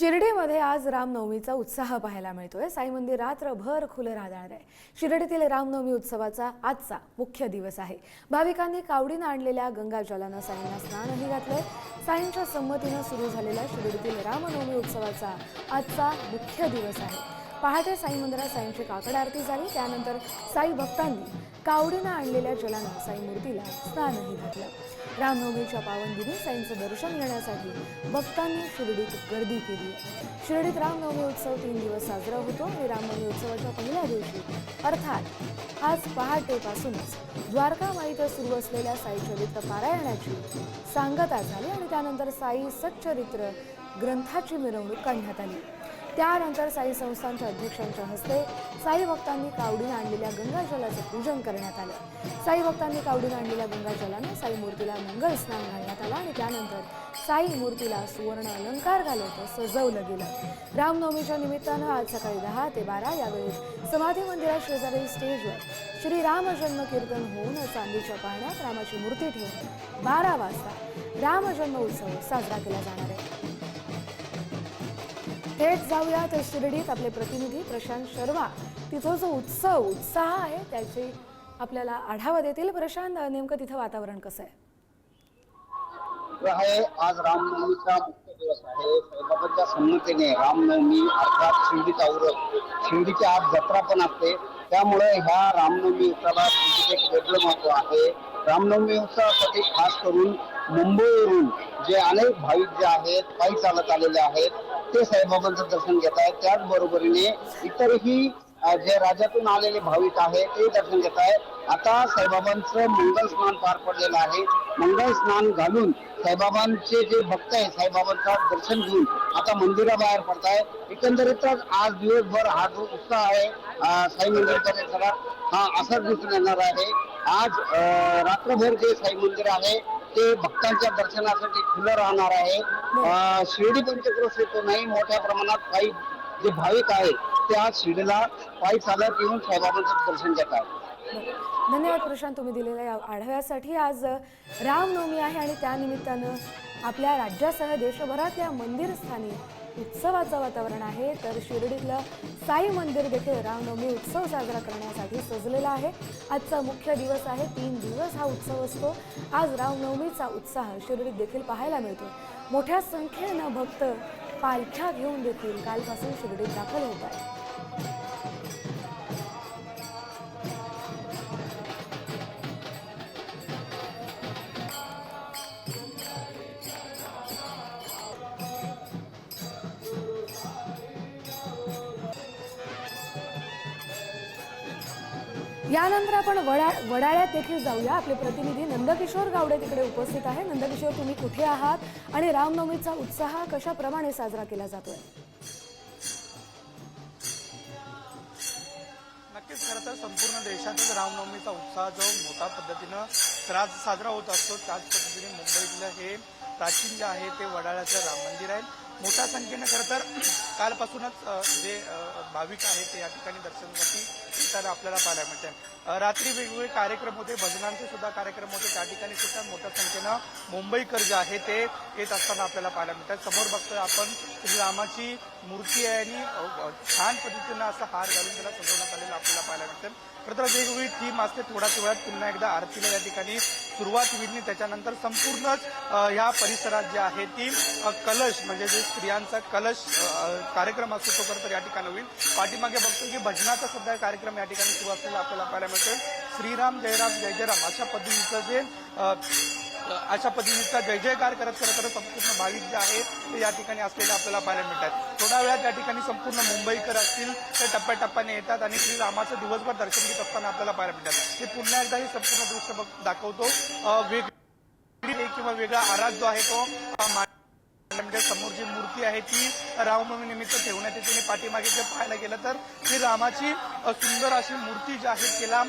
शिर्डीमध्ये आज रामनवमीचा उत्साह पाहायला मिळतोय। साई मंदिर रात्रभर खुलं राहणार आहे। शिर्डीतील रामनवमी उत्सवाचा आजचा मुख्य दिवस आहे। भाविकांनी कावडीनं आणलेल्या गंगाजलानं साईंना स्नानही घातलंय। साईंच्या संमतीनं सुरू झालेल्या शिर्डीतील रामनवमी उत्सवाचा आजचा मुख्य दिवस आहे। पहाटे साई मंदिरात साईंची काकड आरती झाली। त्यानंतर साई भक्तांनी कावडीनं आणलेल्या जलानं साई मूर्तीला स्नानही घातलं। रामनवमीच्या पावन दिनी साईंचं दर्शन घेण्यासाठी भक्तांनी शिर्डीत गर्दी केली आहे। शिर्डीत रामनवमी उत्सव 3 दिवस साजरा होतो आणि रामनवमी उत्सवाच्या पहिल्या दिवशी अर्थात आज पहाटेपासूनच द्वारकामाईत सुरू असलेल्या साई चरित्र पारायणाची सांगता झाली आणि त्यानंतर साई सच्चरित्र ग्रंथाची मिरवणूक काढण्यात आली। त्यानंतर साई संस्थानच्या अध्यक्षांच्या हस्ते साई भक्तांनी कावडीनं आणलेल्या गंगाजलाचं पूजन करण्यात आलं। साई भक्तांनी कावडीनं आणलेल्या गंगाजलानं साई मूर्तीला मंगल स्नान घालण्यात आलं आणि त्यानंतर साई मूर्तीला सुवर्ण अलंकार घालून सजवलं गेलं। रामनवमीच्या निमित्तानं आज सकाळी 10 ते 12 या वेळेत समाधी मंदिरात शेजारील स्टेजवर श्री राम जन्म कीर्तन होऊन चांदीच्या पाळण्यात रामाची मूर्ती ठेवून 12 वाजता रामजन्म उत्सव साजरा केला जाणार आहे। थेट जाऊयात शिर्डीत आपले प्रतिनिधी प्रशांत शर्मा तिथं जो उत्साह आहे त्याचे आपल्याला आढावा देतील। प्रशांत, नेमकं तिथं वातावरण कसं आहे? आज रामनवमीचा मुख्य दिवस आहे। साईबाबांच्या संमतीने रामनवमी अर्थात शिर्डीचा उर्स, शिर्डीची आज जत्रा पण असते। त्यामुळे ह्या रामनवमी उत्सवाला एक वेगळं महत्व आहे। रामनवमी उत्सवासाठी खास करून मुंबईवरून जे अनेक भाविक जे आहेत पायी चालत आलेले आहेत ते साईबाबांचं दर्शन घेत आहेत। त्याचबरोबरीने इतरही जे राज्यातून आलेले भाविक आहेत ते दर्शन घेत आहेत। आता साईबाबांचं मंगल स्नान पार पडलेलं आहे। मंगल स्नान घालून साईबाबांचे जे भक्त आहेत साईबाबांचं दर्शन घेऊन आता मंदिराबाहेर पडतायत। एकंदरीतच आज दिवसभर हा जो उत्साह आहे साई मंदिर परिसरात हा असाच दिसून येणार आहे। आज रात्रभर जे साई मंदिर आहे ते भक्तांच्या दर्शनासाठी खुलं राहणार आहे। शिर्डी पंचक्रोशीतूनही मोठ्या प्रमाणात काही जे भाविक आहेत ते आज शिर्डीला पायी चालत येऊन साईबाबांचं दर्शन घेत आहेत। धन्यवाद प्रशांत, तुम्ही दिलेल्या या आढाव्यासाठी। आज रामनवमी आहे आणि त्यानिमित्तानं आपल्या राज्यासह देशभरातल्या मंदिरस्थानी उत्सवाचं वातावरण आहे। तर शिर्डीतलं साई मंदिर देखील रामनवमी उत्सव साजरा करण्यासाठी सजलेलं आहे। आजचा मुख्य दिवस आहे। 3 दिवस हा उत्सव असतो। आज रामनवमीचा उत्साह शिर्डीत देखील पाहायला मिळतो। मोठ्या संख्येनं भक्त पालख्या घेऊन देखील कालपासून शिर्डीत दाखल होत आहेत। यानंतर आपण वडाळ्यात देखील जाऊया। आपले प्रतिनिधी नंदकिशोर गावडे तिकडे उपस्थित आहे। नंदकिशोर, तुम्ही कुठे आहात आणि रामनवमीचा उत्साह कशाप्रमाणे साजरा केला जातोय? नक्कीच, खरं तर संपूर्ण देशातच रामनवमीचा उत्साह जो मोठ्या पद्धतीनं साजरा होत असतो त्याच पद्धतीने मुंबईतलं हे प्राचीन जे आहे ते वडाळ्याचं राम मंदिर आहे। मोठ्या संख्येनं खरं तर कालपासूनच जे भाविक आहेत ते या ठिकाणी दर्शनासाठी येताना आपल्याला पाहायला मिळते। रात्री वेगवेगळे कार्यक्रम होते, भजनांचे सुद्धा कार्यक्रम होते, त्या ठिकाणी सुद्धा मोठ्या संख्येनं मुंबईकर जे आहे ते येत असताना आपल्याला पाहायला मिळतात। समोर बघतोय आपण श्रीरामाची मूर्ती आहे आणि छान पद्धतीनं असं हार घालून त्याला सजवण्यात आलेलं आपल्याला पाहायला मिळतं। खरं तर वेगवेगळी थीम असते। थोड्याच वेळात पुन्हा एकदा आरतीला या ठिकाणी सुरुवात होईल। त्याच्यानंतर संपूर्णच ह्या परिसरात जे आहे ती कलश म्हणजे जे स्त्रियांचा कलश कार्यक्रम असतो तो खरं तर या ठिकाणी होईल। पाठीमागे बघतो की भजनाचा सुद्धा कार्यक्रम या ठिकाणी सुरू असलेला आपल्याला पाहायला मिळतोय। श्रीराम जय राम जय जय राम अशा पद्धतीचा जय जयकार करत खरं तर संपूर्ण भाविक जे आहे ते या ठिकाणी असलेले आपल्याला पाहायला मिळतात। थोड्या वेळात या ठिकाणी संपूर्ण मुंबईकर असतील ते टप्प्याटप्प्याने येतात आणि श्रीरामाचं दिवसभर दर्शन घेत असताना आपल्याला पाहायला मिळतात। ते पुन्हा एकदा हे संपूर्ण दृश्य दाखवतो। वेगळी किंवा वेगळा आराध जो आहे तो म्हणजे समोर जी मूर्ती आहे ती रामनवमी निमित्त ठेवण्यात येते। पाठीमागे जर पाहायला गेलं तर श्री रामाची सुंदर अशी मूर्ती जी आहे तिला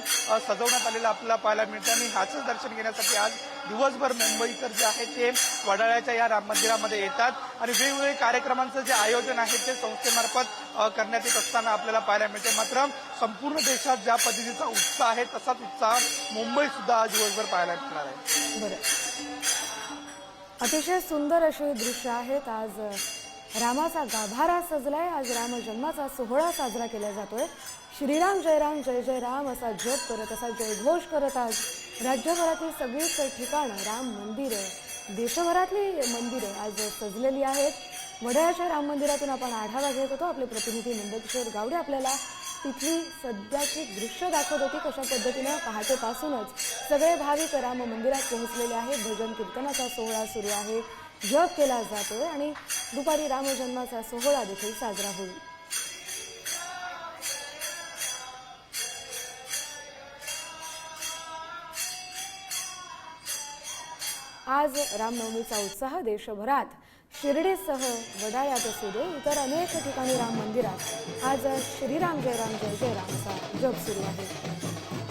सजवण्यात आलेलं आपल्याला पाहायला मिळतं आणि ह्याचंच दर्शन घेण्यासाठी आज दिवसभर मुंबईकर जे आहे ते वडाळ्याच्या या राम मंदिरामध्ये येतात आणि वेगवेगळे कार्यक्रमांचं जे आयोजन आहे ते संस्थेमार्फत करण्यात येत असताना आपल्याला पाहायला मिळते। मात्र संपूर्ण देशात ज्या पद्धतीचा उत्साह आहे तसाच उत्साह मुंबईत सुद्धा आज दिवसभर पाहायला मिळणार आहे। अतिशय सुंदर असे दृश्य आहेत आज रामाचा गाभारा सजलाय. आज रामजन्माचा सोहळा साजरा केला जातोय. श्रीराम जय राम जय जय राम असा जप करत, असा जयघोष करत आज राज्यभरातील सगळीच ठिकाणं राम मंदिरं, देशभरातली मंदिरं आज सजलेली आहेत. वडाळ्याच्या राम मंदिरातून आपण आढावा घेत होतो. आपले प्रतिनिधी नंदकिशोर गावडे आपल्याला तिथली सध्याची दृश्य दाखवत होती. कशा पद्धतीनं पहाटेपासूनच सगळे भाविक राम मंदिरात पोहोचलेले आहेत. भजन कीर्तनाचा सोहळा सुरू आहे, जप केला जातोय आणि दुपारी रामजन्माचा सोहळा देखील साजरा होईल. आज रामनवमीचा उत्साह देशभरात शिर्डीसह वडाळ्यात असू दे, इतर अनेक ठिकाणी राम मंदिरात आज श्रीराम जय राम जय जय राम असा जप सुरू आहे.